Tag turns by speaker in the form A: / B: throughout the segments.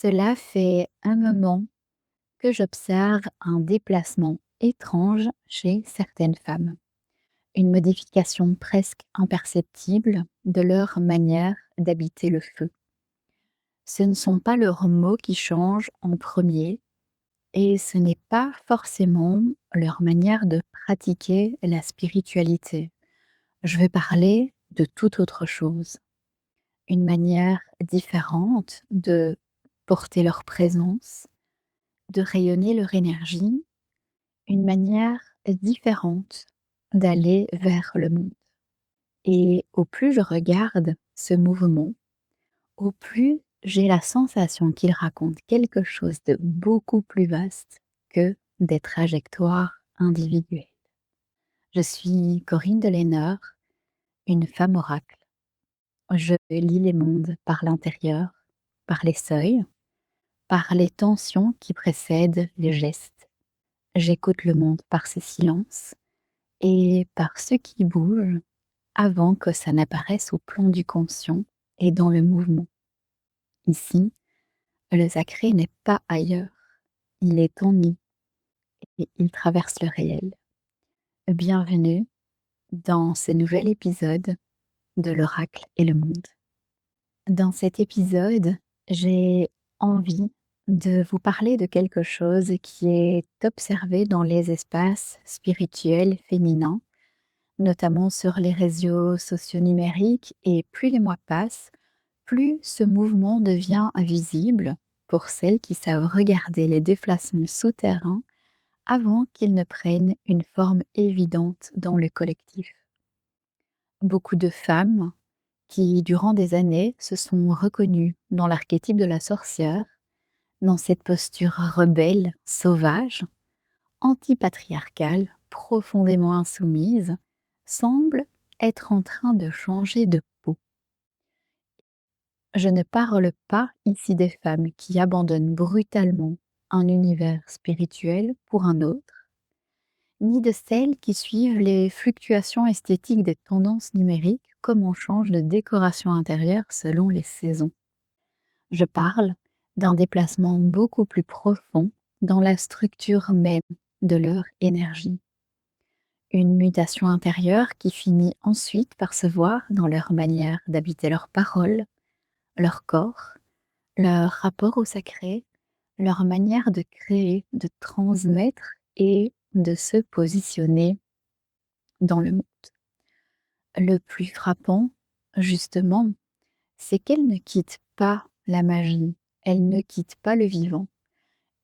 A: Cela fait un moment que j'observe un déplacement étrange chez certaines femmes, une modification presque imperceptible de leur manière d'habiter le feu. Ce ne sont pas leurs mots qui changent en premier et ce n'est pas forcément leur manière de pratiquer la spiritualité. Je veux parler de toute autre chose, une manière différente de porter leur présence, de rayonner leur énergie, une manière différente d'aller vers le monde. Et au plus je regarde ce mouvement, au plus j'ai la sensation qu'il raconte quelque chose de beaucoup plus vaste que des trajectoires individuelles. Je suis Corinne Deleneur, une femme oracle. Je lis les mondes par l'intérieur, par les seuils, par les tensions qui précèdent les gestes. J'écoute le monde par ses silences et par ce qui bouge avant que ça n'apparaisse au plan du conscient et dans le mouvement. Ici, le sacré n'est pas ailleurs, il est en nous et il traverse le réel. Bienvenue dans ce nouvel épisode de l'oracle et le monde. Dans cet épisode, j'ai envie de vous parler de quelque chose qui est observé dans les espaces spirituels féminins, notamment sur les réseaux sociaux numériques, et plus les mois passent, plus ce mouvement devient visible pour celles qui savent regarder les déplacements souterrains avant qu'ils ne prennent une forme évidente dans le collectif. Beaucoup de femmes qui, durant des années, se sont reconnues dans l'archétype de la sorcière, dans cette posture rebelle, sauvage, antipatriarcale, profondément insoumise, semblent être en train de changer de peau. Je ne parle pas ici des femmes qui abandonnent brutalement un univers spirituel pour un autre, ni de celles qui suivent les fluctuations esthétiques des tendances numériques comme on change de décoration intérieure selon les saisons. Je parle d'un déplacement beaucoup plus profond dans la structure même de leur énergie. Une mutation intérieure qui finit ensuite par se voir dans leur manière d'habiter leurs paroles, leur corps, leur rapport au sacré, leur manière de créer, de transmettre et de se positionner dans le monde. Le plus frappant, justement, c'est qu'elles ne quittent pas la magie, elles ne quittent pas le vivant,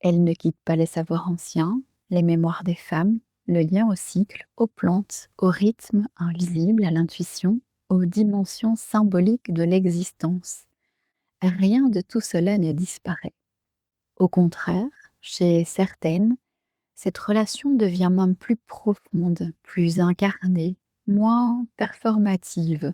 A: elles ne quittent pas les savoirs anciens, les mémoires des femmes, le lien au cycle, aux plantes, au rythme invisible, à l'intuition, aux dimensions symboliques de l'existence. Rien de tout cela ne disparaît. Au contraire, chez certaines, cette relation devient même plus profonde, plus incarnée, moins performative,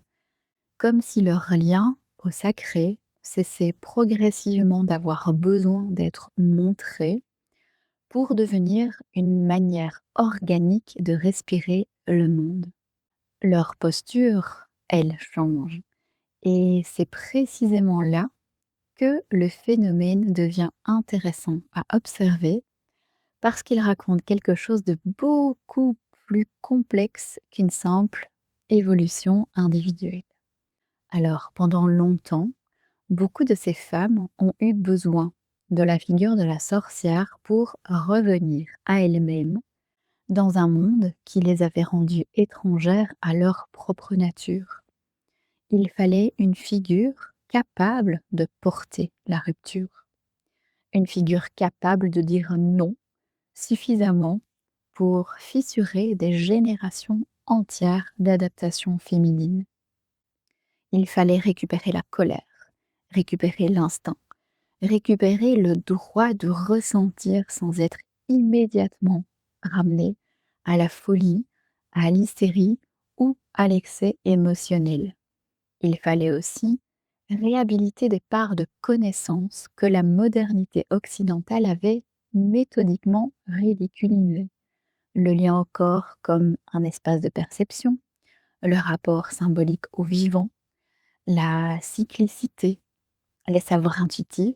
A: comme si leur lien au sacré cessait progressivement d'avoir besoin d'être montré pour devenir une manière organique de respirer le monde. Leur posture, elle, change. Et c'est précisément là que le phénomène devient intéressant à observer parce qu'il raconte quelque chose de beaucoup plus complexe qu'une simple évolution individuelle. Alors, pendant longtemps, beaucoup de ces femmes ont eu besoin de la figure de la sorcière pour revenir à elles-mêmes dans un monde qui les avait rendues étrangères à leur propre nature. Il fallait une figure capable de porter la rupture, une figure capable de dire non suffisamment pour fissurer des générations entières d'adaptations féminines. Il fallait récupérer la colère, récupérer l'instinct, récupérer le droit de ressentir sans être immédiatement ramené à la folie, à l'hystérie ou à l'excès émotionnel. Il fallait aussi réhabiliter des parts de connaissances que la modernité occidentale avait méthodiquement ridiculisées. Le lien au corps comme un espace de perception, le rapport symbolique au vivant, la cyclicité, les savoirs intuitifs,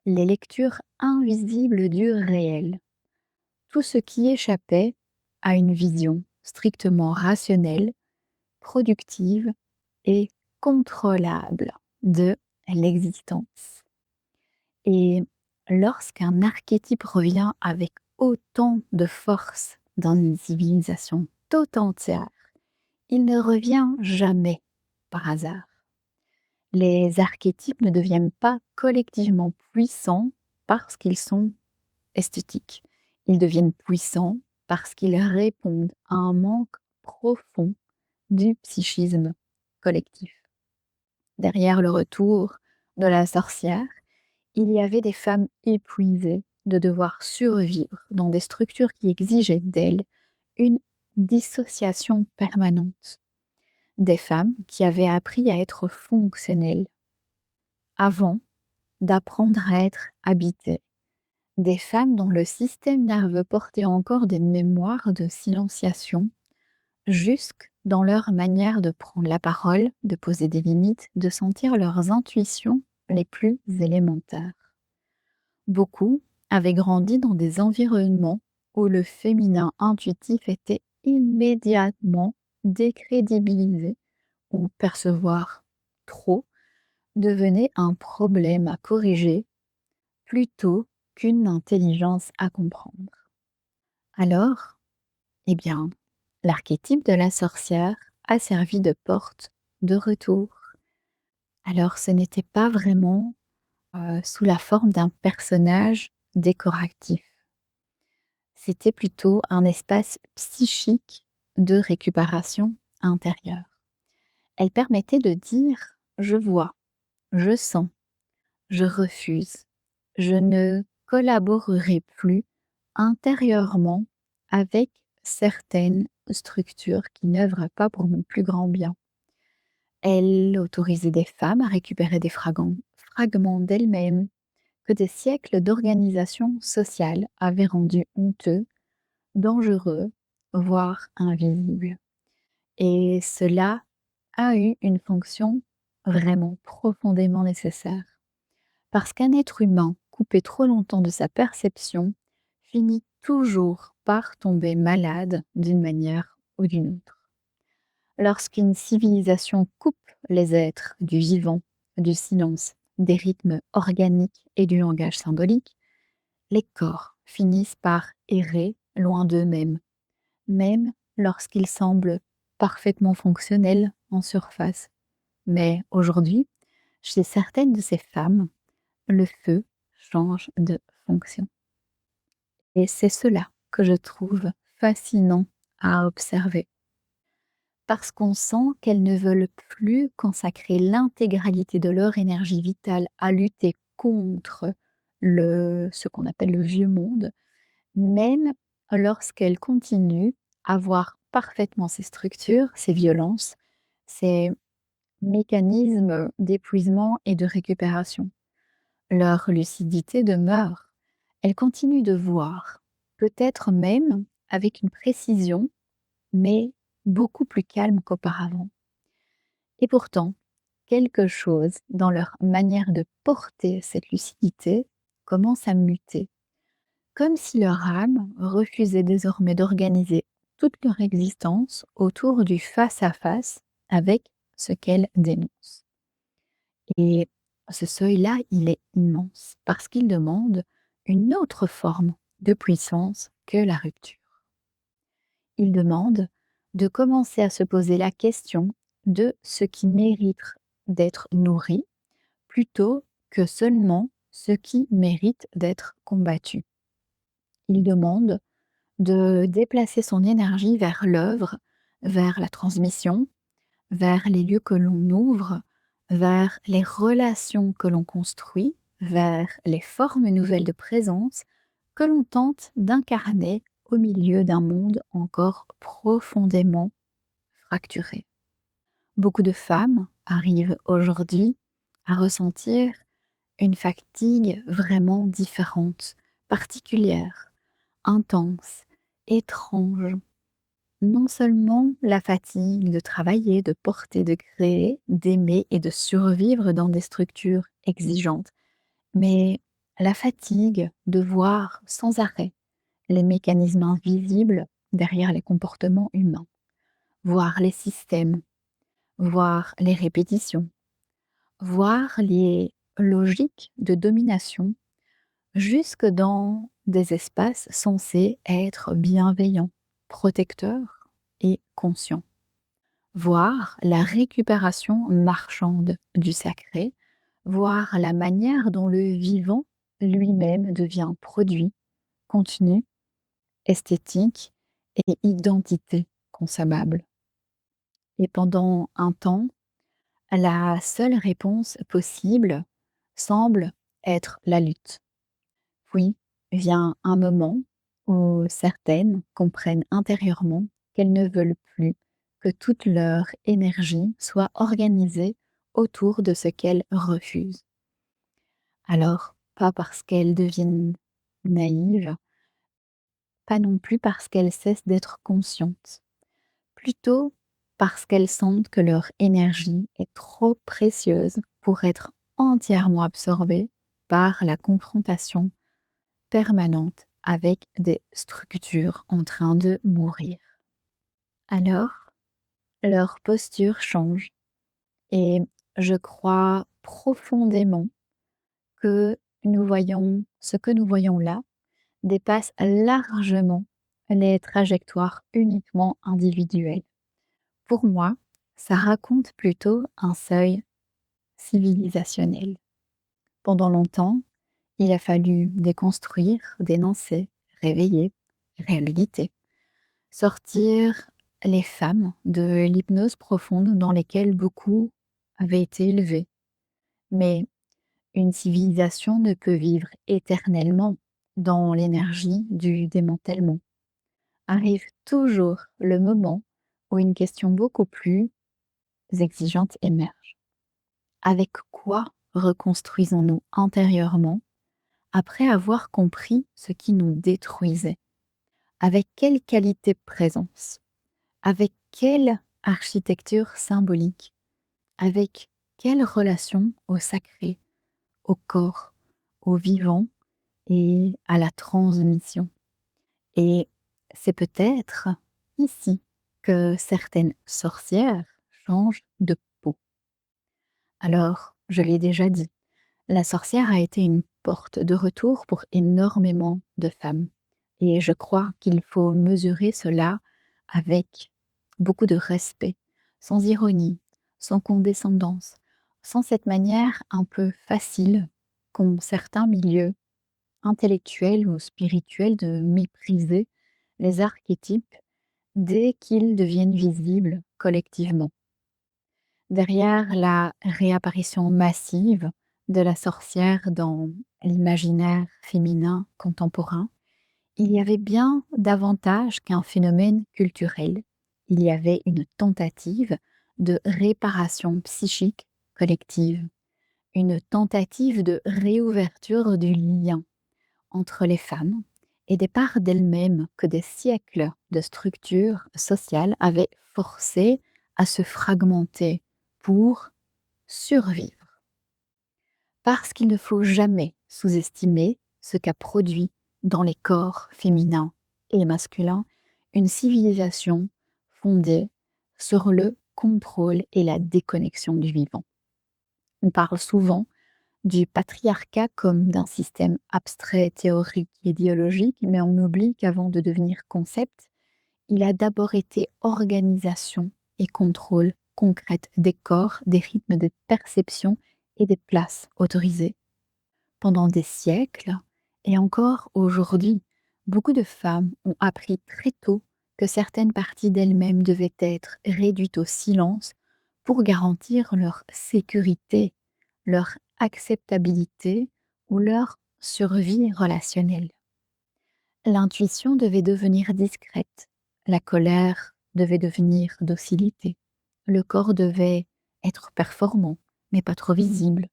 A: les lectures invisibles du réel, tout ce qui échappait à une vision strictement rationnelle, productive et contrôlable de l'existence. Et lorsqu'un archétype revient avec autant de force dans une civilisation tout entière, il ne revient jamais par hasard. Les archétypes ne deviennent pas collectivement puissants parce qu'ils sont esthétiques. Ils deviennent puissants parce qu'ils répondent à un manque profond du psychisme collectif. Derrière le retour de la sorcière, il y avait des femmes épuisées de devoir survivre dans des structures qui exigeaient d'elles une dissociation permanente. Des femmes qui avaient appris à être fonctionnelles avant d'apprendre à être habitées. Des femmes dont le système nerveux portait encore des mémoires de silenciation, jusque dans leur manière de prendre la parole, de poser des limites, de sentir leurs intuitions les plus élémentaires. Beaucoup avaient grandi dans des environnements où le féminin intuitif était immédiatement décrédibilisé, où percevoir trop devenait un problème à corriger plutôt qu'une intelligence à comprendre. Alors, eh bien, l'archétype de la sorcière a servi de porte de retour. Alors, ce n'était pas vraiment sous la forme d'un personnage décoratif. C'était plutôt un espace psychique de récupération intérieure. Elle permettait de dire: «Je vois, je sens, je refuse, je ne collaborerai plus intérieurement avec certaines structures qui n'œuvrent pas pour mon plus grand bien». Elle autorisait des femmes à récupérer des fragments d'elles-mêmes que des siècles d'organisation sociale avaient rendus honteux, dangereux, voire invisibles. Et cela a eu une fonction vraiment profondément nécessaire. Parce qu'un être humain coupé trop longtemps de sa perception finit toujours par tomber malade d'une manière ou d'une autre. Lorsqu'une civilisation coupe les êtres du vivant, du silence, des rythmes organiques et du langage symbolique, les corps finissent par errer loin d'eux-mêmes, même lorsqu'ils semblent parfaitement fonctionnels en surface. Mais aujourd'hui, chez certaines de ces femmes, le feu change de fonction. Et c'est cela que je trouve fascinant à observer. Parce qu'on sent qu'elles ne veulent plus consacrer l'intégralité de leur énergie vitale à lutter contre ce qu'on appelle le vieux monde, même lorsqu'elles continuent à voir parfaitement ces structures, ces violences, ces mécanismes d'épuisement et de récupération. Leur lucidité demeure. Elles continuent de voir, peut-être même avec une précision, mais beaucoup plus calme qu'auparavant. Et pourtant, quelque chose dans leur manière de porter cette lucidité commence à muter, comme si leur âme refusait désormais d'organiser toute leur existence autour du face-à-face avec ce qu'elle dénonce. Et ce seuil-là, il est immense parce qu'il demande une autre forme de puissance que la rupture. Il demande de commencer à se poser la question de ce qui mérite d'être nourri plutôt que seulement ce qui mérite d'être combattu. Il demande de déplacer son énergie vers l'œuvre, vers la transmission, vers les lieux que l'on ouvre, vers les relations que l'on construit, vers les formes nouvelles de présence que l'on tente d'incarner au milieu d'un monde encore profondément fracturé. Beaucoup de femmes arrivent aujourd'hui à ressentir une fatigue vraiment différente, particulière, intense, étrange. Non seulement la fatigue de travailler, de porter, de créer, d'aimer et de survivre dans des structures exigeantes, mais la fatigue de voir sans arrêt les mécanismes invisibles derrière les comportements humains, voir les systèmes, voir les répétitions, voir les logiques de domination jusque dans des espaces censés être bienveillants, protecteurs et conscients. Voir la récupération marchande du sacré, voir la manière dont le vivant lui-même devient produit, contenu, esthétique et identité consommable. Et pendant un temps, la seule réponse possible semble être la lutte. Puis vient un moment où certaines comprennent intérieurement qu'elles ne veulent plus que toute leur énergie soit organisée autour de ce qu'elles refusent. Alors, pas parce qu'elles deviennent naïves, pas non plus parce qu'elles cessent d'être conscientes, plutôt parce qu'elles sentent que leur énergie est trop précieuse pour être entièrement absorbée par la confrontation permanente avec des structures en train de mourir. Alors, leur posture change et je crois profondément que ce que nous voyons là dépasse largement les trajectoires uniquement individuelles. Pour moi, ça raconte plutôt un seuil civilisationnel. Pendant longtemps, il a fallu déconstruire, dénoncer, réveiller, réhabiliter, sortir les femmes de l'hypnose profonde dans lesquelles beaucoup avaient été élevés. Mais une civilisation ne peut vivre éternellement dans l'énergie du démantèlement. Arrive toujours le moment où une question beaucoup plus exigeante émerge. Avec quoi reconstruisons-nous intérieurement après avoir compris ce qui nous détruisait? Avec quelle qualité de présence? Avec quelle architecture symbolique? Avec quelle relation au sacré, au corps, au vivant et à la transmission? Et c'est peut-être ici que certaines sorcières changent de peau. Alors, je l'ai déjà dit, la sorcière a été une porte de retour pour énormément de femmes. Et je crois qu'il faut mesurer cela avec beaucoup de respect, sans ironie, sans condescendance, sans cette manière un peu facile qu'ont certains milieux intellectuels ou spirituels de mépriser les archétypes dès qu'ils deviennent visibles collectivement. Derrière la réapparition massive de la sorcière dans l'imaginaire féminin contemporain, il y avait bien davantage qu'un phénomène culturel. Il y avait une tentative de réparation psychique collective, une tentative de réouverture du lien entre les femmes et des parts d'elles-mêmes que des siècles de structures sociales avaient forcé à se fragmenter pour survivre. Parce qu'il ne faut jamais sous-estimer ce qu'a produit dans les corps féminins et masculins une civilisation fondée sur le contrôle et la déconnexion du vivant. On parle souvent du patriarcat comme d'un système abstrait, théorique, idéologique, mais on oublie qu'avant de devenir concept, il a d'abord été organisation et contrôle concrète des corps, des rythmes de perception et des places autorisées. Pendant des siècles, et encore aujourd'hui, beaucoup de femmes ont appris très tôt que certaines parties d'elles-mêmes devaient être réduites au silence pour garantir leur sécurité, leur acceptabilité ou leur survie relationnelle. L'intuition devait devenir discrète, la colère devait devenir docilité, le corps devait être performant, mais pas trop visible,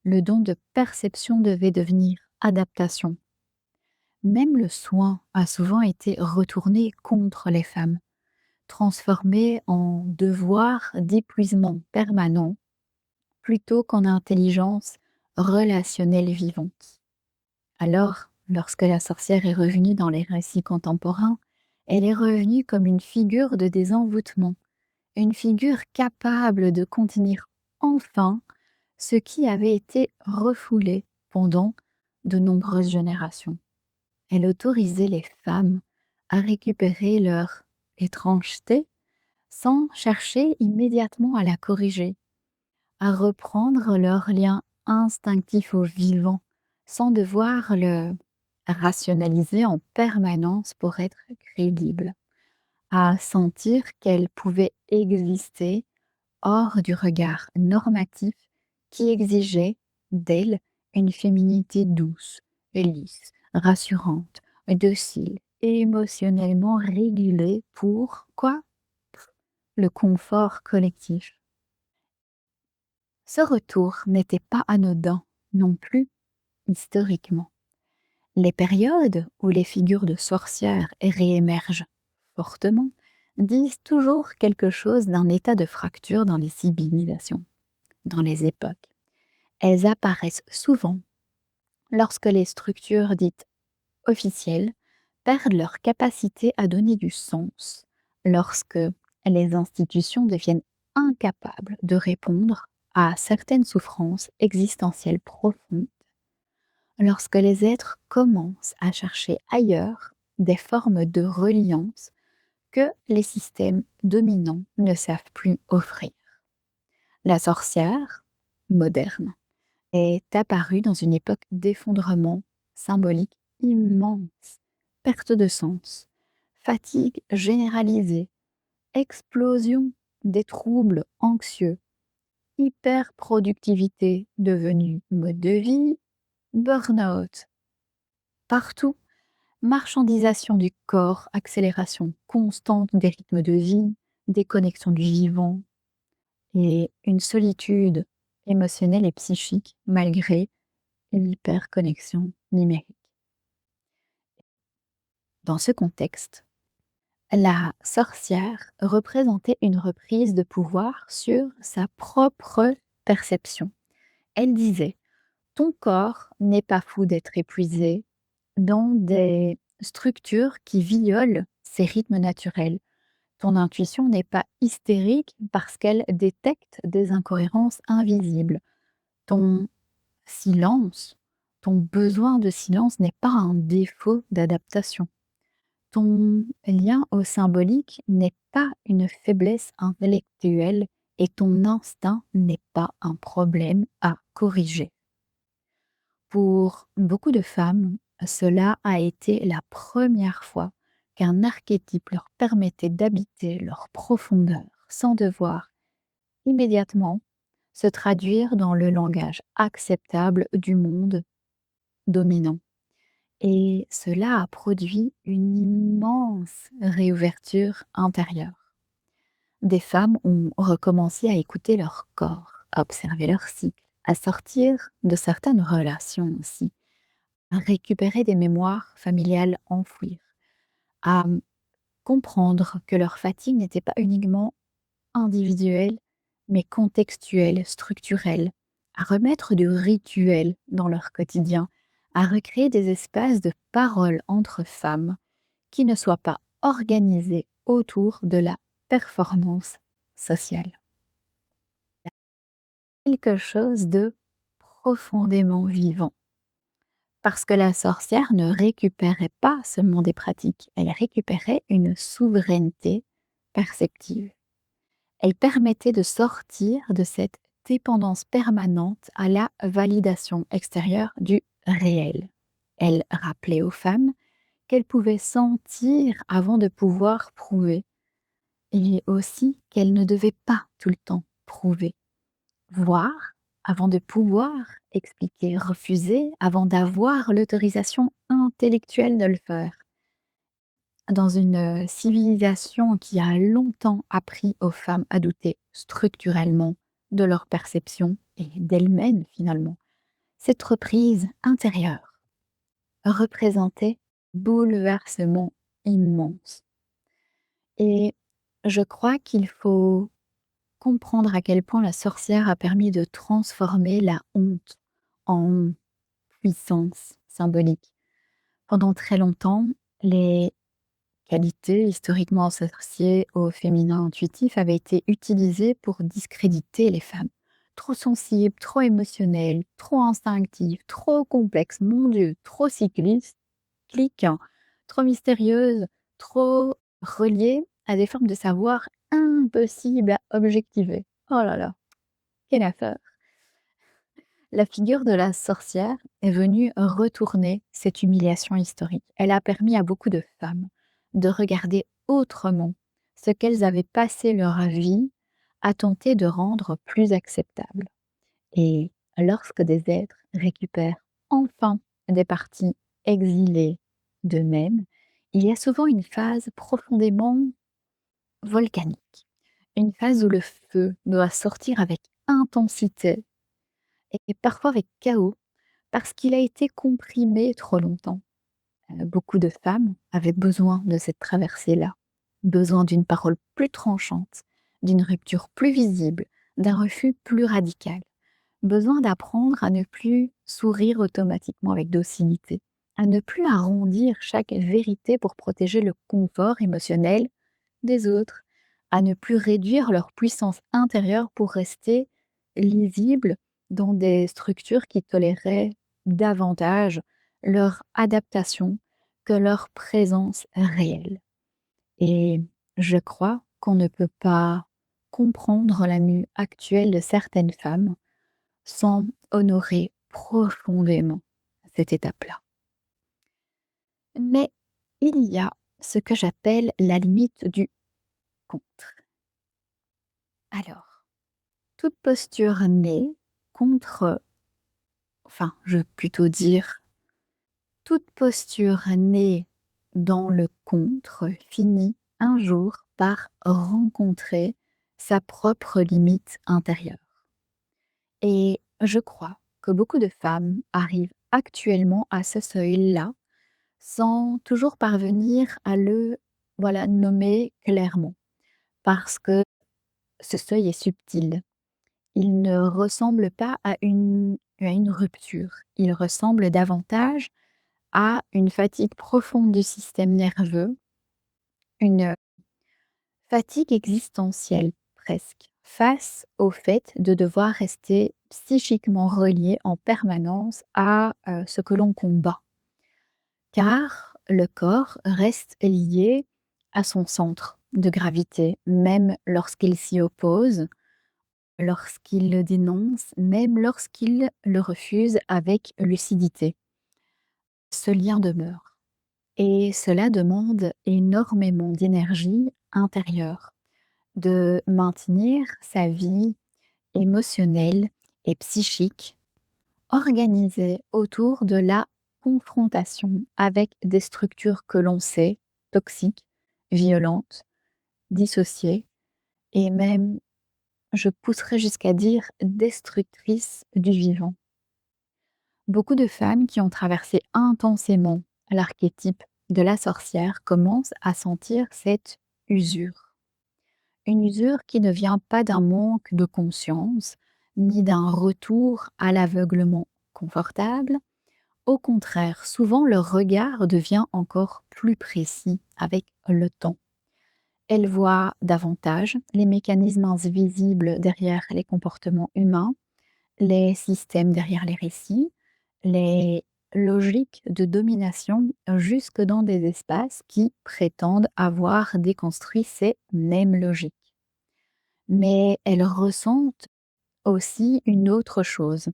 A: le don de perception devait devenir adaptation. Même le soin a souvent été retourné contre les femmes, transformé en devoir d'épuisement permanent plutôt qu'en intelligence relationnelle vivante. Alors, lorsque la sorcière est revenue dans les récits contemporains, elle est revenue comme une figure de désenvoûtement, une figure capable de contenir enfin ce qui avait été refoulé pendant de nombreuses générations. Elle autorisait les femmes à récupérer leur étrangeté sans chercher immédiatement à la corriger, à reprendre leur lien instinctif au vivant, sans devoir le rationaliser en permanence pour être crédible, à sentir qu'elle pouvait exister hors du regard normatif qui exigeait d'elle une féminité douce, lisse, rassurante, docile et émotionnellement régulée pour quoi? Le confort collectif. Ce retour n'était pas anodin non plus historiquement. Les périodes où les figures de sorcières réémergent fortement disent toujours quelque chose d'un état de fracture dans les civilisations, dans les époques. Elles apparaissent souvent lorsque les structures dites officielles perdent leur capacité à donner du sens, lorsque les institutions deviennent incapables de répondre à certaines souffrances existentielles profondes, lorsque les êtres commencent à chercher ailleurs des formes de reliance que les systèmes dominants ne savent plus offrir. La sorcière, moderne, est apparue dans une époque d'effondrement symbolique immense, perte de sens, fatigue généralisée, explosion des troubles anxieux, hyperproductivité devenue mode de vie, burn-out. Partout, marchandisation du corps, accélération constante des rythmes de vie, déconnexion du vivant et une solitude émotionnelle et psychique malgré l'hyperconnexion numérique. Dans ce contexte, la sorcière représentait une reprise de pouvoir sur sa propre perception. Elle disait: ton corps n'est pas fou d'être épuisé dans des structures qui violent ses rythmes naturels. Ton intuition n'est pas hystérique parce qu'elle détecte des incohérences invisibles. Ton silence, ton besoin de silence n'est pas un défaut d'adaptation. Ton lien au symbolique n'est pas une faiblesse intellectuelle et ton instinct n'est pas un problème à corriger. Pour beaucoup de femmes, cela a été la première fois qu'un archétype leur permettait d'habiter leur profondeur sans devoir immédiatement se traduire dans le langage acceptable du monde dominant. Et cela a produit une immense réouverture intérieure. Des femmes ont recommencé à écouter leur corps, à observer leur cycle, à sortir de certaines relations aussi, à récupérer des mémoires familiales enfouies, à comprendre que leur fatigue n'était pas uniquement individuelle, mais contextuelle, structurelle, à remettre du rituel dans leur quotidien, à recréer des espaces de parole entre femmes qui ne soient pas organisés autour de la performance sociale. Quelque chose de profondément vivant. Parce que la sorcière ne récupérait pas seulement des pratiques, elle récupérait une souveraineté perceptive. Elle permettait de sortir de cette dépendance permanente à la validation extérieure du réel. Elle rappelait aux femmes qu'elles pouvaient sentir avant de pouvoir prouver, et aussi qu'elles ne devaient pas tout le temps prouver. Voir avant de pouvoir expliquer, refuser avant d'avoir l'autorisation intellectuelle de le faire. Dans une civilisation qui a longtemps appris aux femmes à douter structurellement de leur perception et d'elles-mêmes finalement, cette reprise intérieure représentait bouleversement immense. Et je crois qu'il faut comprendre à quel point la sorcière a permis de transformer la honte en puissance symbolique. Pendant très longtemps, les qualités historiquement associées au féminin intuitif avaient été utilisées pour discréditer les femmes. Trop sensibles, trop émotionnelles, trop instinctives, trop complexes, mon Dieu, trop cycliques, hein, trop mystérieuses, trop reliées à des formes de savoir impossibles à objectiver. Oh là là, quelle affaire! La figure de la sorcière est venue retourner cette humiliation historique. Elle a permis à beaucoup de femmes de regarder autrement ce qu'elles avaient passé leur vie à tenter de rendre plus acceptable. Et lorsque des êtres récupèrent enfin des parties exilées d'eux-mêmes, il y a souvent une phase profondément volcanique, une phase où le feu doit sortir avec intensité et parfois avec chaos parce qu'il a été comprimé trop longtemps. Beaucoup de femmes avaient besoin de cette traversée-là, besoin d'une parole plus tranchante, d'une rupture plus visible, d'un refus plus radical, besoin d'apprendre à ne plus sourire automatiquement avec docilité, à ne plus arrondir chaque vérité pour protéger le confort émotionnel des autres, à ne plus réduire leur puissance intérieure pour rester lisibles dans des structures qui toléraient davantage leur adaptation que leur présence réelle. Et je crois qu'on ne peut pas comprendre la mue actuelle de certaines femmes sans honorer profondément cette étape-là. Mais il y a ce que j'appelle la limite du contre. Alors, toute posture née contre, enfin, je veux plutôt dire, toute posture née dans le contre finit un jour par rencontrer sa propre limite intérieure. Et je crois que beaucoup de femmes arrivent actuellement à ce seuil-là sans toujours parvenir à le, voilà, nommer clairement. Parce que ce seuil est subtil. Il ne ressemble pas à une rupture. Il ressemble davantage à une fatigue profonde du système nerveux, une fatigue existentielle presque, face au fait de devoir rester psychiquement relié en permanence à, ce que l'on combat. Car le corps reste lié à son centre de gravité, même lorsqu'il s'y oppose, lorsqu'il le dénonce, même lorsqu'il le refuse avec lucidité. Ce lien demeure et cela demande énormément d'énergie intérieure, de maintenir sa vie émotionnelle et psychique organisée autour de la confrontation avec des structures que l'on sait toxiques, violentes, dissociées et même, je pousserais jusqu'à dire, destructrices du vivant. Beaucoup de femmes qui ont traversé intensément l'archétype de la sorcière commencent à sentir cette usure. Une usure qui ne vient pas d'un manque de conscience, ni d'un retour à l'aveuglement confortable. Au contraire, souvent leur regard devient encore plus précis avec le temps. Elles voient davantage les mécanismes invisibles derrière les comportements humains, les systèmes derrière les récits, les logiques de domination jusque dans des espaces qui prétendent avoir déconstruit ces mêmes logiques. Mais elles ressentent aussi une autre chose.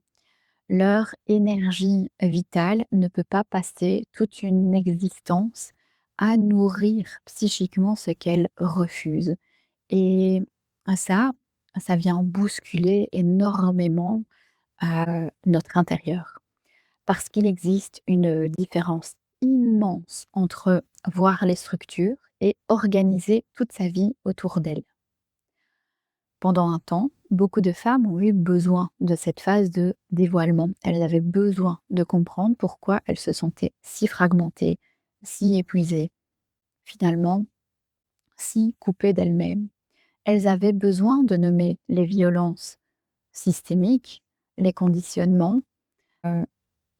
A: Leur énergie vitale ne peut pas passer toute une existence à nourrir psychiquement ce qu'elles refusent. Et ça, ça vient bousculer énormément notre intérieur. Parce qu'il existe une différence immense entre voir les structures et organiser toute sa vie autour d'elles. Pendant un temps, beaucoup de femmes ont eu besoin de cette phase de dévoilement. Elles avaient besoin de comprendre pourquoi elles se sentaient si fragmentées, si épuisées, finalement si coupées d'elles-mêmes. Elles avaient besoin de nommer les violences systémiques, les conditionnements,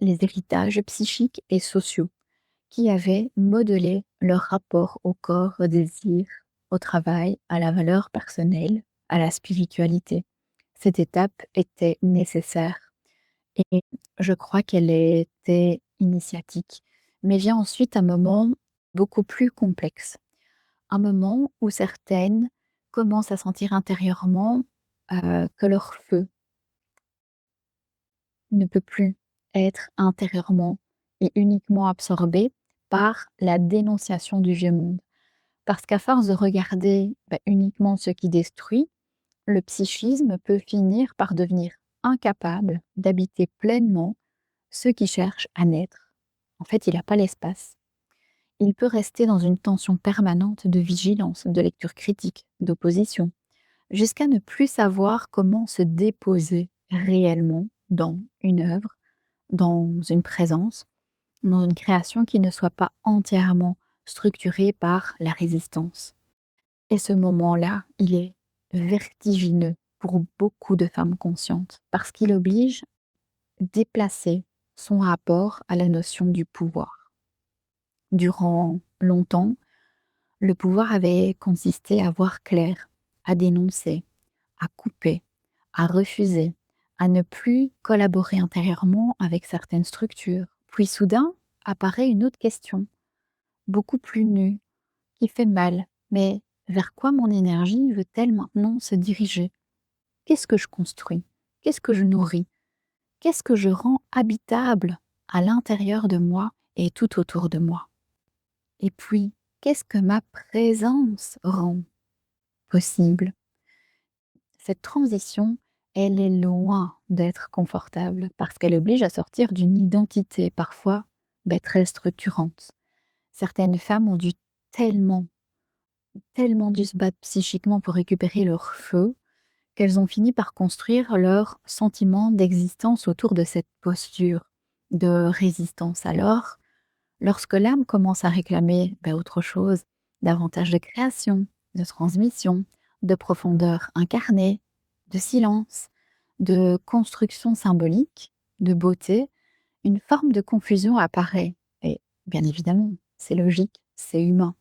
A: les héritages psychiques et sociaux qui avaient modelé leur rapport au corps, au désir, au travail, à la valeur personnelle, à la spiritualité. Cette étape était nécessaire et je crois qu'elle était initiatique. Mais vient ensuite un moment beaucoup plus complexe. Un moment où certaines commencent à sentir intérieurement, que leur feu ne peut plus être intérieurement et uniquement absorbé par la dénonciation du vieux monde. Parce qu'à force de regarder, uniquement ce qui détruit, le psychisme peut finir par devenir incapable d'habiter pleinement ceux qui cherchent à naître. En fait, il n'a pas l'espace. Il peut rester dans une tension permanente de vigilance, de lecture critique, d'opposition, jusqu'à ne plus savoir comment se déposer réellement dans une œuvre, dans une présence, dans une création qui ne soit pas entièrement structurée par la résistance. Et ce moment-là, il est vertigineux pour beaucoup de femmes conscientes, parce qu'il oblige à déplacer son rapport à la notion du pouvoir. Durant longtemps, le pouvoir avait consisté à voir clair, à dénoncer, à couper, à refuser, à ne plus collaborer intérieurement avec certaines structures. Puis soudain apparaît une autre question, beaucoup plus nue, qui fait mal. Mais vers quoi mon énergie veut-elle maintenant se diriger? Qu'est-ce que je construis? Qu'est-ce que je nourris? Qu'est-ce que je rends habitable à l'intérieur de moi et tout autour de moi? Et puis, qu'est-ce que ma présence rend possible? Cette transition, elle est loin d'être confortable parce qu'elle oblige à sortir d'une identité parfois très structurante. Certaines femmes ont dû tellement, tellement dû se battre psychiquement pour récupérer leur feu qu'elles ont fini par construire leur sentiment d'existence autour de cette posture de résistance. Alors, lorsque l'âme commence à réclamer autre chose, davantage de création, de transmission, de profondeur incarnée, de silence, de construction symbolique, de beauté, une forme de confusion apparaît. Et bien évidemment, c'est logique, c'est humain.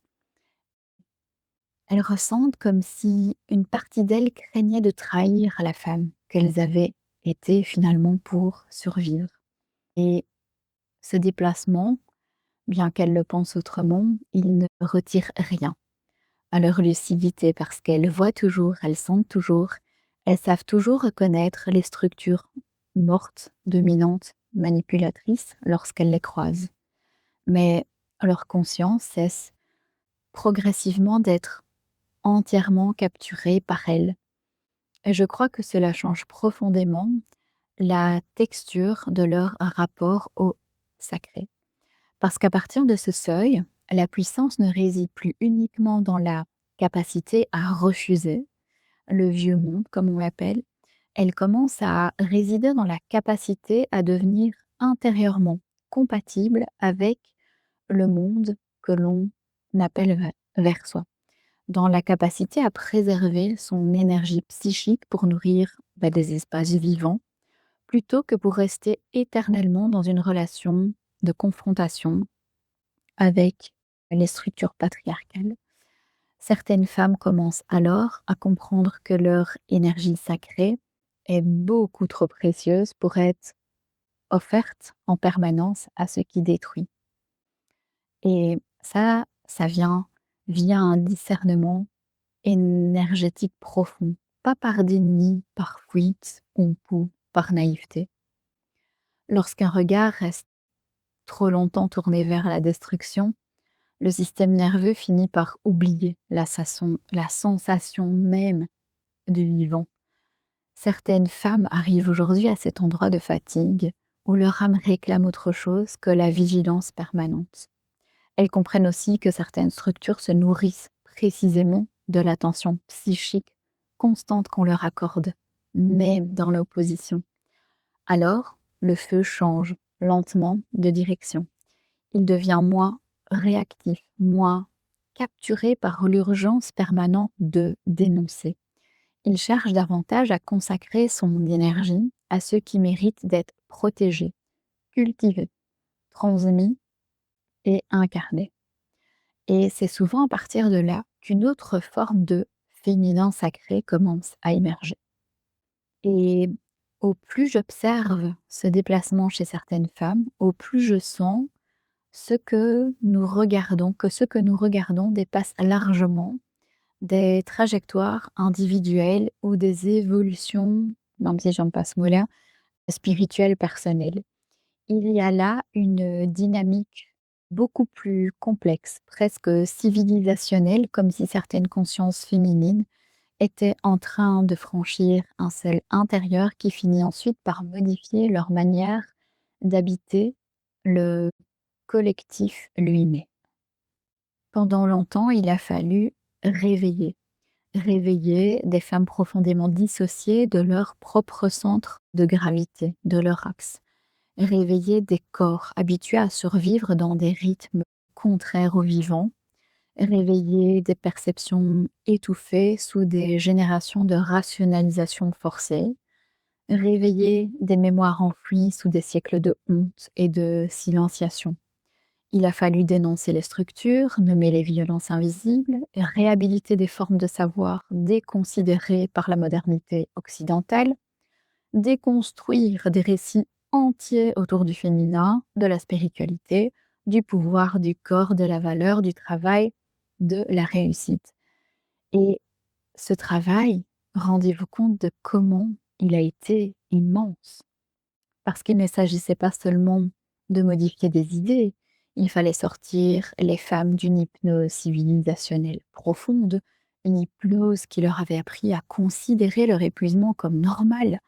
A: Elles ressentent comme si une partie d'elles craignait de trahir la femme qu'elles avaient été finalement pour survivre. Et ce déplacement, bien qu'elles le pensent autrement, il ne retire rien à leur lucidité parce qu'elles voient toujours, elles sentent toujours, elles savent toujours reconnaître les structures mortes, dominantes, manipulatrices lorsqu'elles les croisent. Mais leur conscience cesse progressivement d'être entièrement capturée par elles. Et je crois que cela change profondément la texture de leur rapport au sacré. Parce qu'à partir de ce seuil, la puissance ne réside plus uniquement dans la capacité à refuser le vieux monde, comme on l'appelle, elle commence à résider dans la capacité à devenir intérieurement compatible avec le monde que l'on appelle vers soi, dans la capacité à préserver son énergie psychique pour nourrir des espaces vivants, plutôt que pour rester éternellement dans une relation de confrontation avec les structures patriarcales. Certaines femmes commencent alors à comprendre que leur énergie sacrée est beaucoup trop précieuse pour être offerte en permanence à ce qui détruit. Et ça vient via un discernement énergétique profond, pas par déni, par fuite ou par naïveté. Lorsqu'un regard reste trop longtemps tourné vers la destruction, le système nerveux finit par oublier la sensation même du vivant. Certaines femmes arrivent aujourd'hui à cet endroit de fatigue où leur âme réclame autre chose que la vigilance permanente. Elles comprennent aussi que certaines structures se nourrissent précisément de l'attention psychique constante qu'on leur accorde, même dans l'opposition. Alors, le feu change lentement de direction. Il devient moins réactif, moins capturé par l'urgence permanente de dénoncer. Il cherche davantage à consacrer son énergie à ceux qui méritent d'être protégés, cultivé, transmis et incarné. Et c'est souvent à partir de là qu'une autre forme de féminin sacré commence à émerger. Et au plus j'observe ce déplacement chez certaines femmes, au plus je sens que ce que nous regardons dépasse largement des trajectoires individuelles ou des évolutions, même si j'aime pas ce mot-là, spirituelles personnelles. Il y a là une dynamique beaucoup plus complexe, presque civilisationnelle, comme si certaines consciences féminines étaient en train de franchir un seuil intérieur qui finit ensuite par modifier leur manière d'habiter le collectif lui-même. Pendant longtemps, il a fallu réveiller. Réveiller des femmes profondément dissociées de leur propre centre de gravité, de leur axe. Réveiller des corps habitués à survivre dans des rythmes contraires au vivant. Réveiller des perceptions étouffées sous des générations de rationalisation forcée. Réveiller des mémoires enfouies sous des siècles de honte et de silenciation. Il a fallu dénoncer les structures, nommer les violences invisibles, et réhabiliter des formes de savoir déconsidérées par la modernité occidentale, déconstruire des récits entiers autour du féminin, de la spiritualité, du pouvoir, du corps, de la valeur, du travail, de la réussite. Et ce travail, rendez-vous compte de comment il a été immense. Parce qu'il ne s'agissait pas seulement de modifier des idées, il fallait sortir les femmes d'une hypnose civilisationnelle profonde, une hypnose qui leur avait appris à considérer leur épuisement comme normal,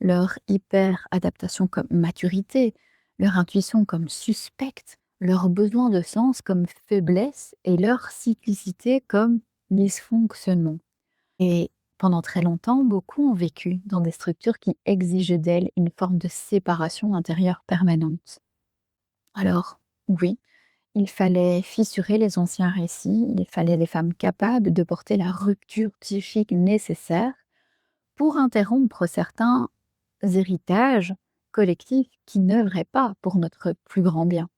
A: leur hyper-adaptation comme maturité, leur intuition comme suspecte, leur besoin de sens comme faiblesse et leur cyclicité comme dysfonctionnement. Et pendant très longtemps, beaucoup ont vécu dans des structures qui exigeaient d'elles une forme de séparation intérieure permanente. Alors, oui, il fallait fissurer les anciens récits, il fallait des femmes capables de porter la rupture psychique nécessaire pour interrompre certains héritages collectifs qui n'œuvraient pas pour notre plus grand bien.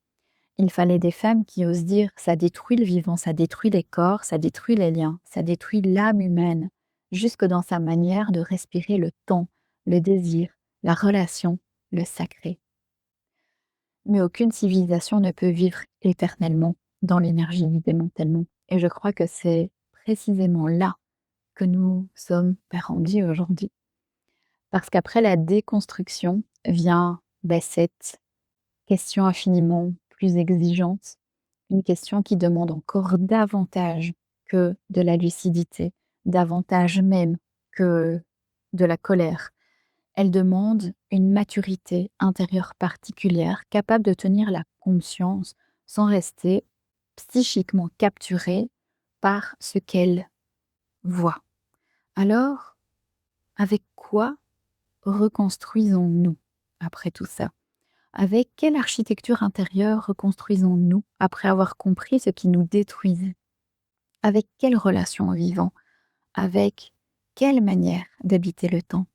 A: Il fallait des femmes qui osent dire: «Ça détruit le vivant, ça détruit les corps, ça détruit les liens, ça détruit l'âme humaine», jusque dans sa manière de respirer le temps, le désir, la relation, le sacré. Mais aucune civilisation ne peut vivre éternellement dans l'énergie du démantèlement. Et je crois que c'est précisément là que nous sommes rendus aujourd'hui. Parce qu'après la déconstruction vient cette question infiniment plus exigeante, une question qui demande encore davantage que de la lucidité, davantage même que de la colère. Elle demande une maturité intérieure particulière, capable de tenir la conscience sans rester psychiquement capturée par ce qu'elle voit. Alors, avec quoi reconstruisons-nous après tout ça? Avec quelle architecture intérieure reconstruisons-nous après avoir compris ce qui nous détruisait? Avec quelle relation au vivant? Avec quelle manière d'habiter le temps?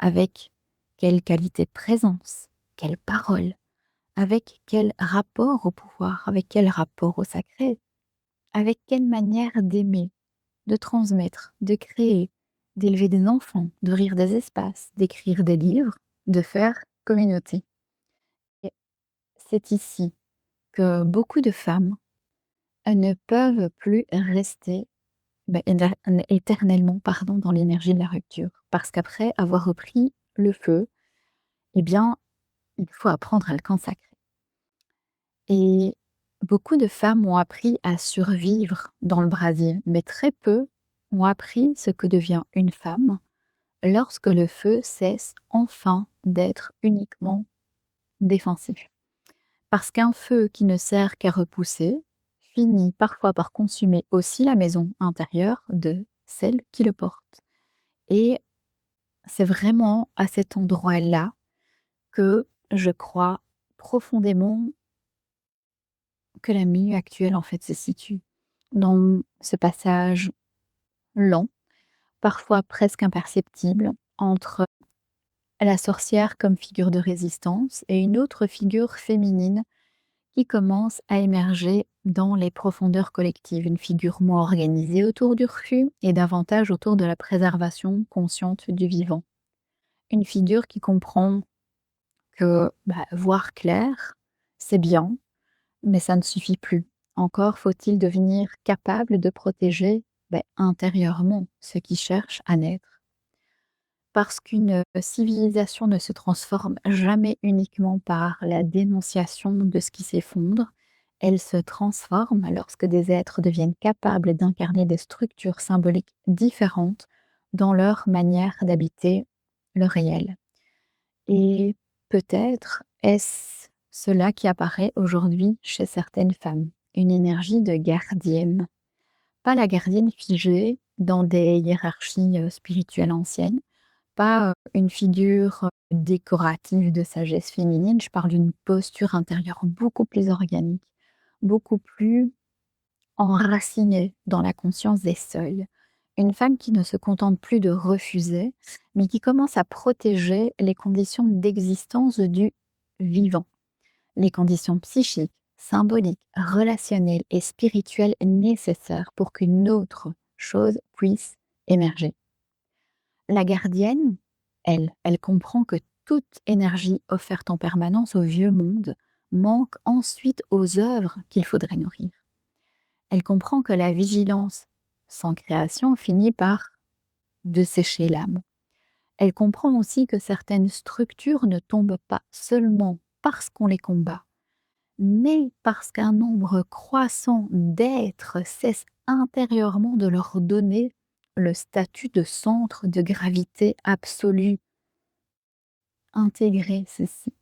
A: Avec quelle qualité de présence? Quelle parole? Avec quel rapport au pouvoir? Avec quel rapport au sacré? Avec quelle manière d'aimer, de transmettre, de créer, d'élever des enfants, d'ouvrir des espaces, d'écrire des livres, de faire communauté? Et c'est ici que beaucoup de femmes ne peuvent plus rester éternellement dans l'énergie de la rupture. Parce qu'après avoir repris le feu, eh bien, il faut apprendre à le consacrer. Et beaucoup de femmes ont appris à survivre dans le brasier, mais très peu ont appris ce que devient une femme lorsque le feu cesse enfin d'être uniquement défensif. Parce qu'un feu qui ne sert qu'à repousser finit parfois par consumer aussi la maison intérieure de celle qui le porte. Et c'est vraiment à cet endroit-là que je crois profondément que la milieu actuelle en fait se situe. Dans ce passage lent, parfois presque imperceptible, entre la sorcière comme figure de résistance et une autre figure féminine qui commence à émerger dans les profondeurs collectives, une figure moins organisée autour du refus et davantage autour de la préservation consciente du vivant. Une figure qui comprend que voir clair, c'est bien, mais ça ne suffit plus. Encore faut-il devenir capable de protéger intérieurement ce qui cherche à naître. Parce qu'une civilisation ne se transforme jamais uniquement par la dénonciation de ce qui s'effondre, elle se transforme lorsque des êtres deviennent capables d'incarner des structures symboliques différentes dans leur manière d'habiter le réel. Et peut-être est-ce cela qui apparaît aujourd'hui chez certaines femmes, une énergie de gardienne. Pas la gardienne figée dans des hiérarchies spirituelles anciennes, pas une figure décorative de sagesse féminine, je parle d'une posture intérieure beaucoup plus organique, beaucoup plus enracinée dans la conscience des seuils. Une femme qui ne se contente plus de refuser, mais qui commence à protéger les conditions d'existence du vivant, les conditions psychiques, symboliques, relationnelles et spirituelles nécessaires pour qu'une autre chose puisse émerger. La gardienne, elle comprend que toute énergie offerte en permanence au vieux monde manque ensuite aux œuvres qu'il faudrait nourrir. Elle comprend que la vigilance sans création finit par dessécher l'âme. Elle comprend aussi que certaines structures ne tombent pas seulement parce qu'on les combat, mais parce qu'un nombre croissant d'êtres cesse intérieurement de leur donner le statut de centre de gravité absolue. Intégrer ceci.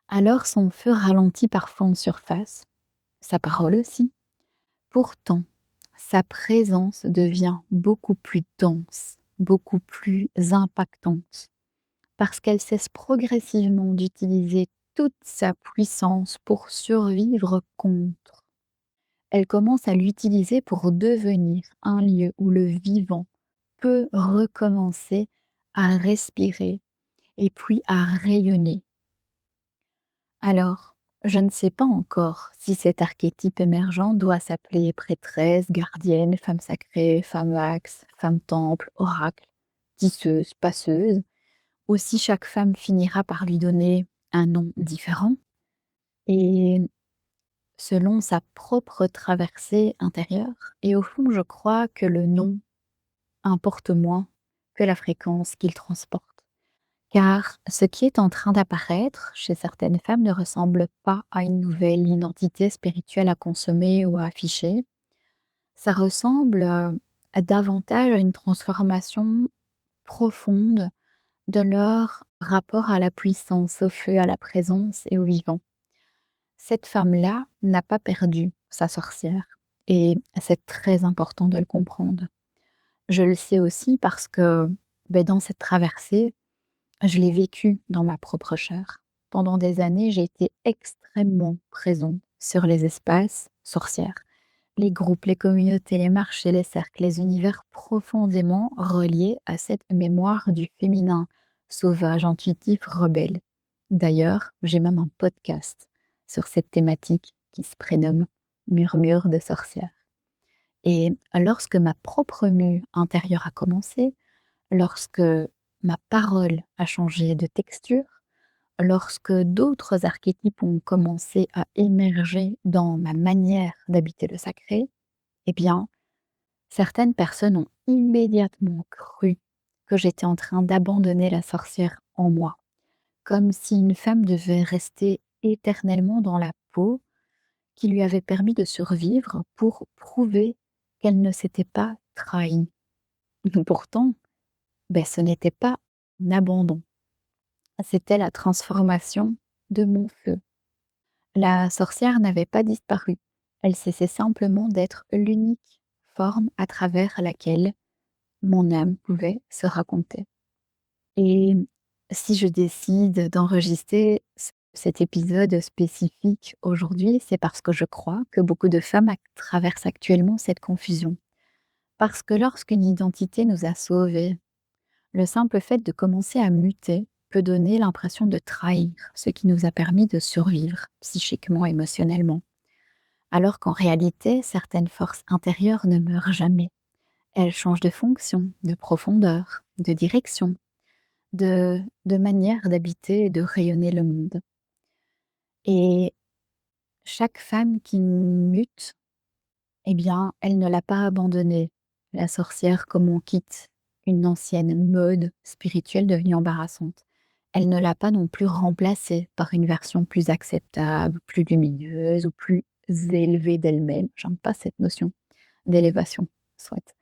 A: Alors son feu ralentit parfois en surface, sa parole aussi. Pourtant, sa présence devient beaucoup plus dense, beaucoup plus impactante, parce qu'elle cesse progressivement d'utiliser toute sa puissance pour survivre contre. Elle commence à l'utiliser pour devenir un lieu où le vivant peut recommencer à respirer et puis à rayonner. Alors, je ne sais pas encore si cet archétype émergent doit s'appeler prêtresse, gardienne, femme sacrée, femme axe, femme temple, oracle, tisseuse, passeuse, ou si chaque femme finira par lui donner un nom différent et selon sa propre traversée intérieure. Et au fond, je crois que le nom importe moins que la fréquence qu'il transporte. Car ce qui est en train d'apparaître chez certaines femmes ne ressemble pas à une nouvelle identité spirituelle à consommer ou à afficher. Ça ressemble à davantage à une transformation profonde de leur rapport à la puissance, au feu, à la présence et au vivant. Cette femme-là n'a pas perdu sa sorcière et c'est très important de le comprendre. Je le sais aussi parce que dans cette traversée, je l'ai vécu dans ma propre chair. Pendant des années, j'ai été extrêmement présente sur les espaces sorcières, les groupes, les communautés, les marchés, les cercles, les univers profondément reliés à cette mémoire du féminin, sauvage, intuitif, rebelle. D'ailleurs, j'ai même un podcast sur cette thématique qui se prénomme Murmure de sorcière. Et lorsque ma propre mue intérieure a commencé, lorsque ma parole a changé de texture, lorsque d'autres archétypes ont commencé à émerger dans ma manière d'habiter le sacré, eh bien, certaines personnes ont immédiatement cru que j'étais en train d'abandonner la sorcière en moi, comme si une femme devait rester éternellement dans la peau qui lui avait permis de survivre pour prouver qu'elle ne s'était pas trahie. Pourtant, ce n'était pas un abandon. C'était la transformation de mon feu. La sorcière n'avait pas disparu. Elle cessait simplement d'être l'unique forme à travers laquelle mon âme pouvait se raconter. Et si je décide d'enregistrer cet épisode spécifique aujourd'hui, c'est parce que je crois que beaucoup de femmes traversent actuellement cette confusion. Parce que lorsqu'une identité nous a sauvés, Le simple fait de commencer à muter peut donner l'impression de trahir ce qui nous a permis de survivre psychiquement, émotionnellement. Alors qu'en réalité, certaines forces intérieures ne meurent jamais. Elles changent de fonction, de profondeur, de direction, de manière d'habiter et de rayonner le monde. Et chaque femme qui mute, eh bien, elle ne l'a pas abandonnée, la sorcière, comme on quitte une ancienne mode spirituelle devenue embarrassante. Elle ne l'a pas non plus remplacée par une version plus acceptable, plus lumineuse ou plus élevée d'elle-même. J'aime pas cette notion d'élévation, soit.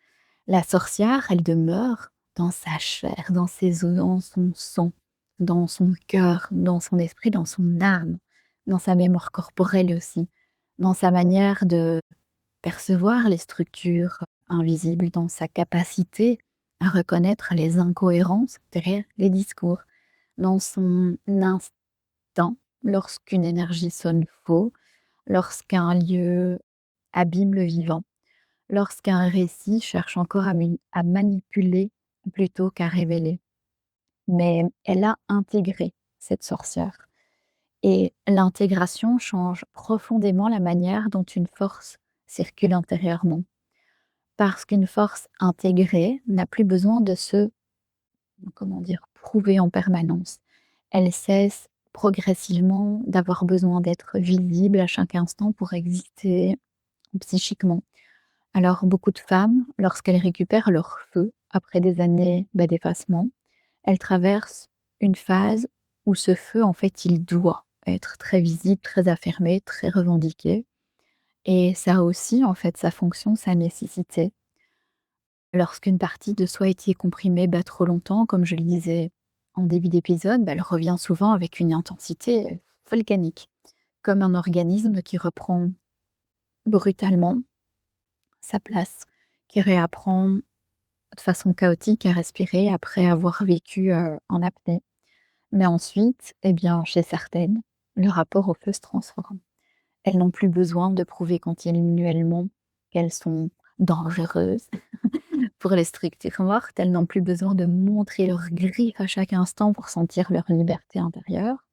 A: La sorcière, elle demeure dans sa chair, dans ses os, dans son sang, dans son cœur, dans son esprit, dans son âme, dans sa mémoire corporelle aussi, dans sa manière de percevoir les structures invisibles, dans sa capacité à reconnaître les incohérences derrière les discours, dans son instinct lorsqu'une énergie sonne faux, lorsqu'un lieu abîme le vivant, lorsqu'un récit cherche encore à manipuler plutôt qu'à révéler. Mais elle a intégré cette sorcière. Et l'intégration change profondément la manière dont une force circule intérieurement. Parce qu'une force intégrée n'a plus besoin de se, comment dire, prouver en permanence. Elle cesse progressivement d'avoir besoin d'être visible à chaque instant pour exister psychiquement. Alors beaucoup de femmes, lorsqu'elles récupèrent leur feu après des années, d'effacement, elles traversent une phase où ce feu, en fait, il doit être très visible, très affirmé, très revendiqué. Et ça a aussi, en fait, sa fonction, sa nécessité. Lorsqu'une partie de soi est comprimée trop longtemps, comme je le disais en début d'épisode, elle revient souvent avec une intensité volcanique, comme un organisme qui reprend brutalement sa place, qui réapprend de façon chaotique à respirer après avoir vécu, en apnée. Mais ensuite, eh bien, chez certaines, le rapport au feu se transforme. Elles n'ont plus besoin de prouver continuellement qu'elles sont dangereuses pour les structures mortes. Elles n'ont plus besoin de montrer leurs griffes à chaque instant pour sentir leur liberté intérieure.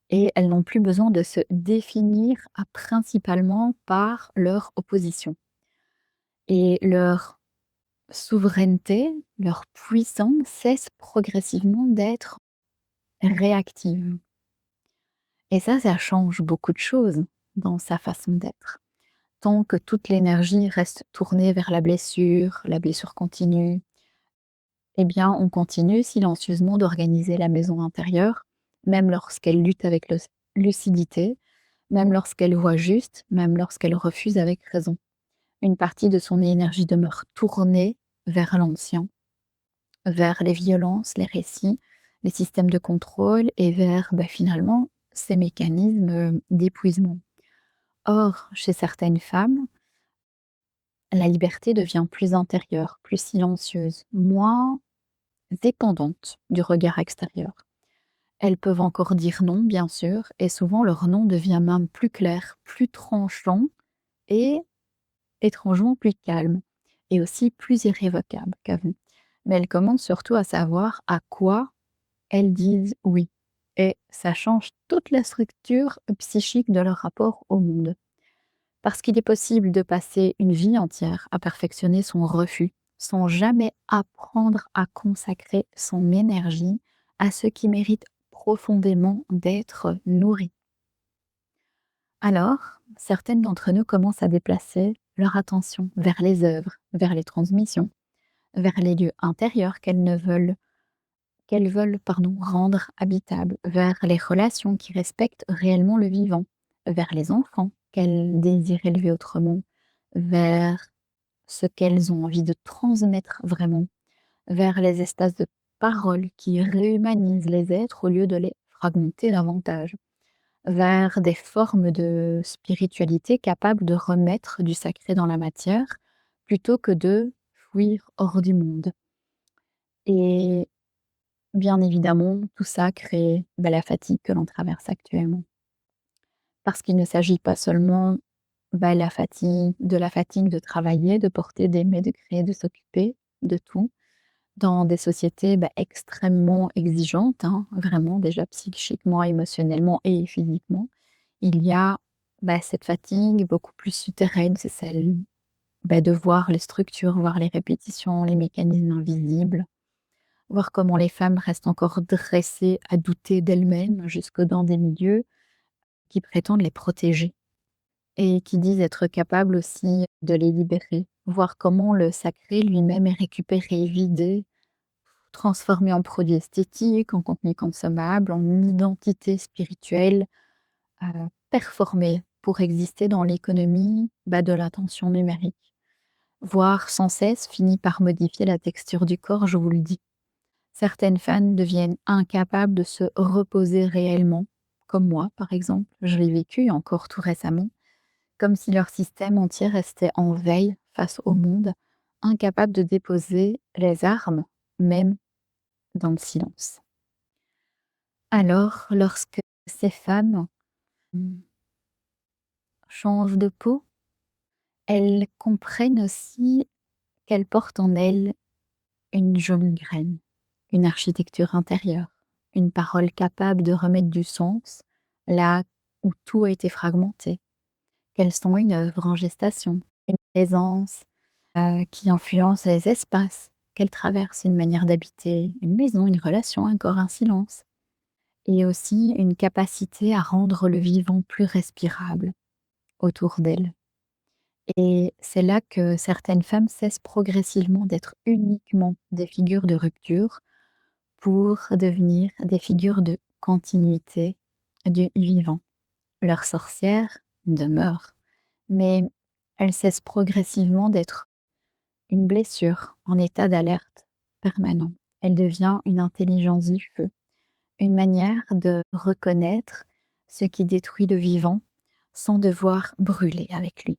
A: Et elles n'ont plus besoin de se définir principalement par leur opposition. Et leur souveraineté, leur puissance cesse progressivement d'être réactive. Et ça change beaucoup de choses dans sa façon d'être. Tant que toute l'énergie reste tournée vers la blessure continue, eh bien, on continue silencieusement d'organiser la maison intérieure, même lorsqu'elle lutte avec lucidité, même lorsqu'elle voit juste, même lorsqu'elle refuse avec raison. Une partie de son énergie demeure tournée vers l'ancien, vers les violences, les récits, les systèmes de contrôle et vers, finalement, ces mécanismes d'épuisement. Or, chez certaines femmes, la liberté devient plus intérieure, plus silencieuse, moins dépendante du regard extérieur. Elles peuvent encore dire non, bien sûr, et souvent leur non devient même plus clair, plus tranchant et étrangement plus calme, et aussi plus irrévocable qu'avant. Mais elles commencent surtout à savoir à quoi elles disent oui. Et ça change toute la structure psychique de leur rapport au monde. Parce qu'il est possible de passer une vie entière à perfectionner son refus, sans jamais apprendre à consacrer son énergie à ce qui mérite profondément d'être nourri. Alors, certaines d'entre nous commencent à déplacer leur attention vers les œuvres, vers les transmissions, vers les lieux intérieurs qu'elles veulent rendre habitables, vers les relations qui respectent réellement le vivant, vers les enfants qu'elles désirent élever autrement, vers ce qu'elles ont envie de transmettre vraiment, vers les espaces de parole qui réhumanisent les êtres au lieu de les fragmenter davantage, vers des formes de spiritualité capables de remettre du sacré dans la matière plutôt que de fuir hors du monde. Et bien évidemment, tout ça crée, la fatigue que l'on traverse actuellement. Parce qu'il ne s'agit pas seulement, de la fatigue de travailler, de porter des mets, de créer, de s'occuper de tout, Dans des sociétés, extrêmement exigeantes, hein, vraiment déjà psychiquement, émotionnellement et physiquement, il y a, cette fatigue beaucoup plus souterraine, c'est celle, de voir les structures, voir les répétitions, les mécanismes invisibles, voir comment les femmes restent encore dressées à douter d'elles-mêmes jusque dans des milieux qui prétendent les protéger et qui disent être capables aussi de les libérer. Voir comment le sacré lui-même est récupéré, vidé, transformé en produit esthétique, en contenu consommable, en identité spirituelle, performée pour exister dans l'économie, de l'attention numérique. Voir sans cesse finit par modifier la texture du corps, je vous le dis. Certaines femmes deviennent incapables de se reposer réellement, comme moi par exemple, je l'ai vécu encore tout récemment, comme si leur système entier restait en veille face au monde, incapable de déposer les armes, même dans le silence. Alors, lorsque ces femmes, mmh, changent de peau, elles comprennent aussi qu'elles portent en elles une jolie graine, une architecture intérieure, une parole capable de remettre du sens là où tout a été fragmenté, qu'elles sont une œuvre en gestation, une présence, qui influence les espaces qu'elles traversent, une manière d'habiter une maison, une relation, un corps, un silence. Et aussi une capacité à rendre le vivant plus respirable autour d'elles. Et c'est là que certaines femmes cessent progressivement d'être uniquement des figures de rupture pour devenir des figures de continuité du vivant. Leur sorcière demeure, mais elle cesse progressivement d'être une blessure en état d'alerte permanent. Elle devient une intelligence du feu. Une manière de reconnaître ce qui détruit le vivant sans devoir brûler avec lui.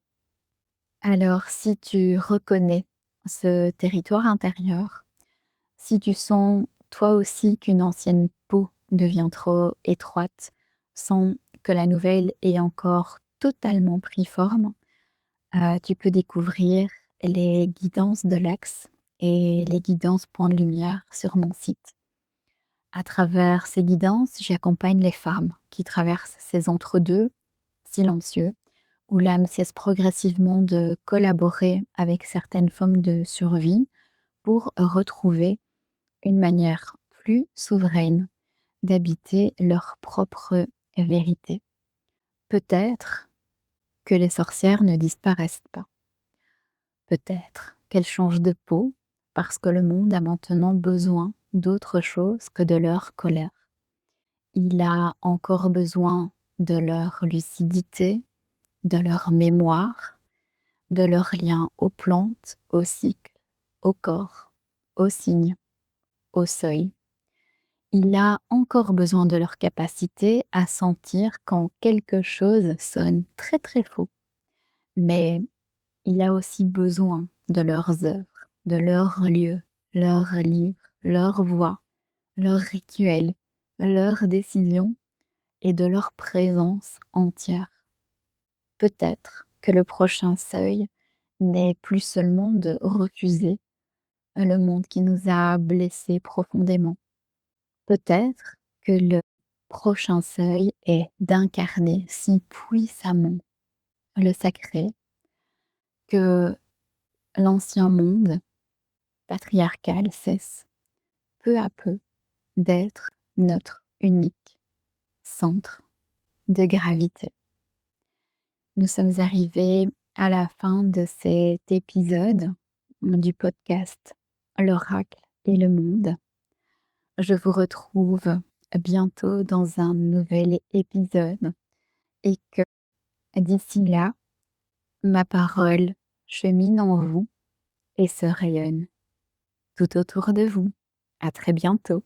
A: Alors, si tu reconnais ce territoire intérieur, si tu sens toi aussi qu'une ancienne peau devient trop étroite sans que la nouvelle ait encore totalement pris forme, tu peux découvrir les guidances de l'axe et les guidances point de lumière sur mon site. À travers ces guidances, j'accompagne les femmes qui traversent ces entre-deux silencieux, où l'âme cesse progressivement de collaborer avec certaines formes de survie pour retrouver une manière plus souveraine d'habiter leur propre vérité. Peut-être que les sorcières ne disparaissent pas. Peut-être qu'elles changent de peau parce que le monde a maintenant besoin d'autre chose que de leur colère. Il a encore besoin de leur lucidité, de leur mémoire, de leur lien aux plantes, aux cycles, au corps, aux signes, au seuil. Il a encore besoin de leur capacité à sentir quand quelque chose sonne très très faux. Mais il a aussi besoin de leurs œuvres, de leurs lieux, leurs livres, leurs voix, leurs rituels, leurs décisions et de leur présence entière. Peut-être que le prochain seuil n'est plus seulement de refuser le monde qui nous a blessés profondément. Peut-être que le prochain seuil est d'incarner si puissamment le sacré que l'ancien monde patriarcal cesse peu à peu d'être notre unique centre de gravité. Nous sommes arrivés à la fin de cet épisode du podcast L'Oracle et le Monde. Je vous retrouve bientôt dans un nouvel épisode et que d'ici là, ma parole chemine en vous et se rayonne tout autour de vous. À très bientôt.